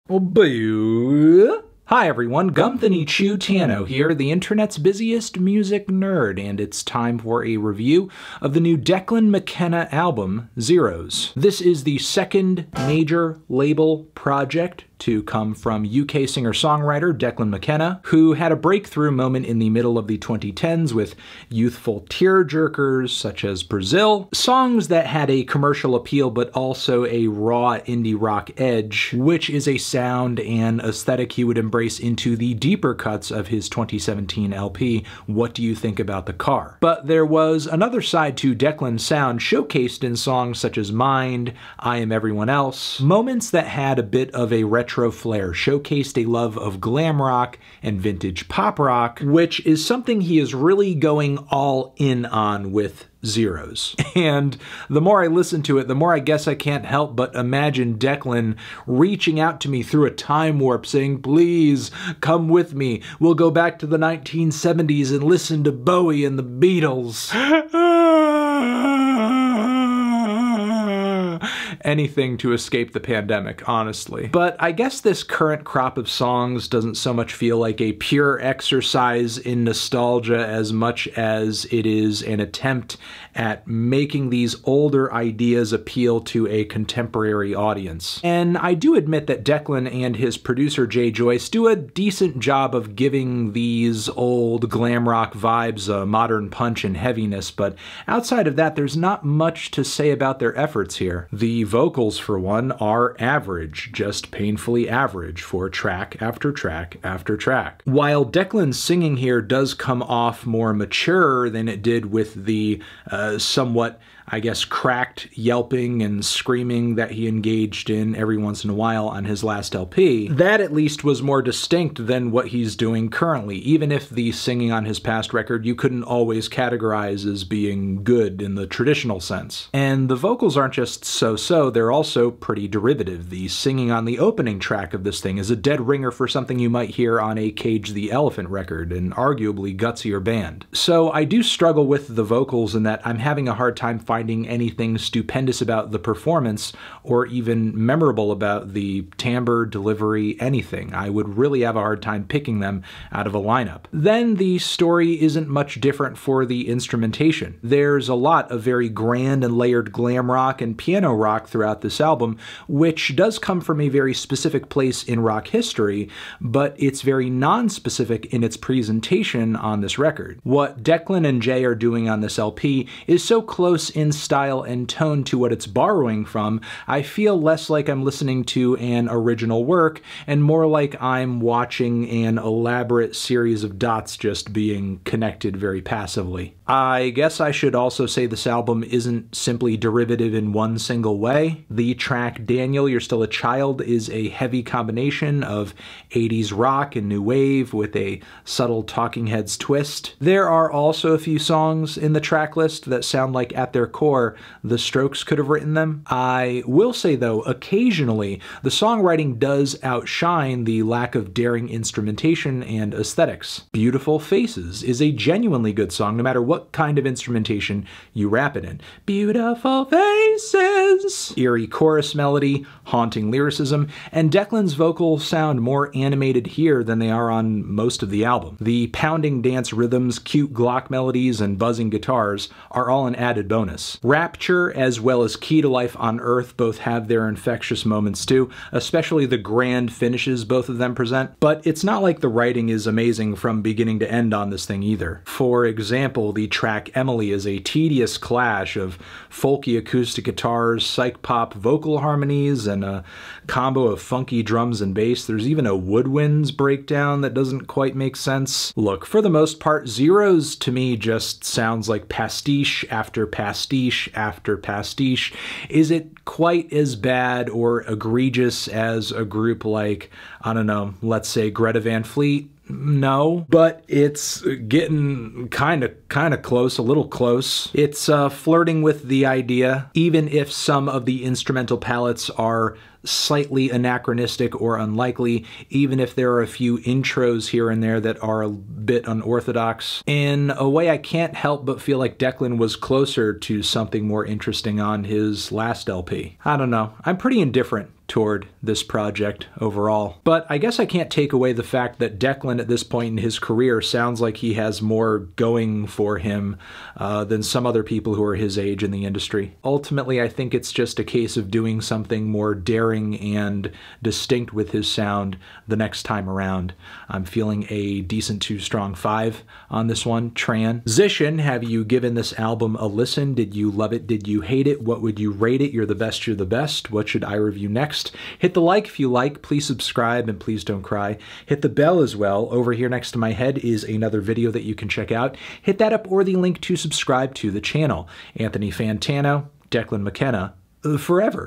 Boo! Hi everyone, Gumthany Chu Tano here, the internet's busiest music nerd, and it's time for a review of the new Declan McKenna album, Zeros. This is the second major label project to come from UK singer-songwriter Declan McKenna, who had a breakthrough moment in the middle of the 2010s with youthful tearjerkers such as Brazil, songs that had a commercial appeal but also a raw indie rock edge, which is a sound and aesthetic he would embrace into the deeper cuts of his 2017 LP, What Do You Think About the Car? But there was another side to Declan's sound showcased in songs such as Mind, I Am Everyone Else, moments that had a bit of a retro flair, showcased a love of glam rock and vintage pop rock, which is something he is really going all in on with Zeros. And the more I listen to it, the more I guess I can't help but imagine Declan reaching out to me through a time warp saying, please come with me, we'll go back to the 1970s and listen to Bowie and the Beatles. Anything to escape the pandemic, honestly. But I guess this current crop of songs doesn't so much feel like a pure exercise in nostalgia as much as it is an attempt at making these older ideas appeal to a contemporary audience. And I do admit that Declan and his producer Jay Joyce do a decent job of giving these old glam rock vibes a modern punch and heaviness, but outside of that, there's not much to say about their efforts here. The vocals, for one, are average, just painfully average for track after track after track. While Declan's singing here does come off more mature than it did with the somewhat, I guess, cracked yelping and screaming that he engaged in every once in a while on his last LP, that at least was more distinct than what he's doing currently, even if the singing on his past record you couldn't always categorize as being good in the traditional sense. And the vocals aren't just so-so, they're also pretty derivative. The singing on the opening track of this thing is a dead ringer for something you might hear on a Cage the Elephant record, an arguably gutsier band. So I do struggle with the vocals in that I'm having a hard time finding anything stupendous about the performance or even memorable about the timbre, delivery, anything. I would really have a hard time picking them out of a lineup. Then the story isn't much different for the instrumentation. There's a lot of very grand and layered glam rock and piano rock throughout this album, which does come from a very specific place in rock history, but it's very non-specific in its presentation on this record. What Declan and Jay are doing on this LP is so close in style and tone to what it's borrowing from, I feel less like I'm listening to an original work and more like I'm watching an elaborate series of dots just being connected very passively. I guess I should also say this album isn't simply derivative in one single way. The track Daniel, You're Still a Child is a heavy combination of 80s rock and new wave with a subtle Talking Heads twist. There are also a few songs in the track list that sound like at their core the Strokes could have written them. I will say though, occasionally the songwriting does outshine the lack of daring instrumentation and aesthetics. Beautiful Faces is a genuinely good song no matter what kind of instrumentation you wrap it in. Beautiful faces! Eerie chorus melody, haunting lyricism, and Declan's vocals sound more animated here than they are on most of the album. The pounding dance rhythms, cute Glock melodies, and buzzing guitars are all an added bonus. Rapture as well as Key to Life on Earth both have their infectious moments too, especially the grand finishes both of them present, but it's not like the writing is amazing from beginning to end on this thing either. For example, the track Emily is a tedious clash of folky acoustic guitars, psych pop vocal harmonies, and a combo of funky drums and bass. There's even a woodwinds breakdown that doesn't quite make sense. Look, for the most part, Zeros to me just sounds like pastiche after pastiche after pastiche. Is it quite as bad or egregious as a group like, I don't know, let's say Greta Van Fleet? No, but it's getting kind of close, a little close. It's flirting with the idea, even if some of the instrumental palettes are slightly anachronistic or unlikely, even if there are a few intros here and there that are a bit unorthodox. In a way, I can't help but feel like Declan was closer to something more interesting on his last LP. I don't know. I'm pretty indifferent toward this project overall. But I guess I can't take away the fact that Declan at this point in his career sounds like he has more going for him than some other people who are his age in the industry. Ultimately, I think it's just a case of doing something more daring and distinct with his sound the next time around. I'm feeling a decent to strong 5 on this one. Transition, have you given this album a listen? Did you love it? Did you hate it? What would you rate it? You're the best, you're the best. What should I review next? Hit the like if you like, please subscribe, and please don't cry. Hit the bell as well. Over here next to my head is another video that you can check out. Hit that up or the link to subscribe to the channel. Anthony Fantano, Declan McKenna, forever.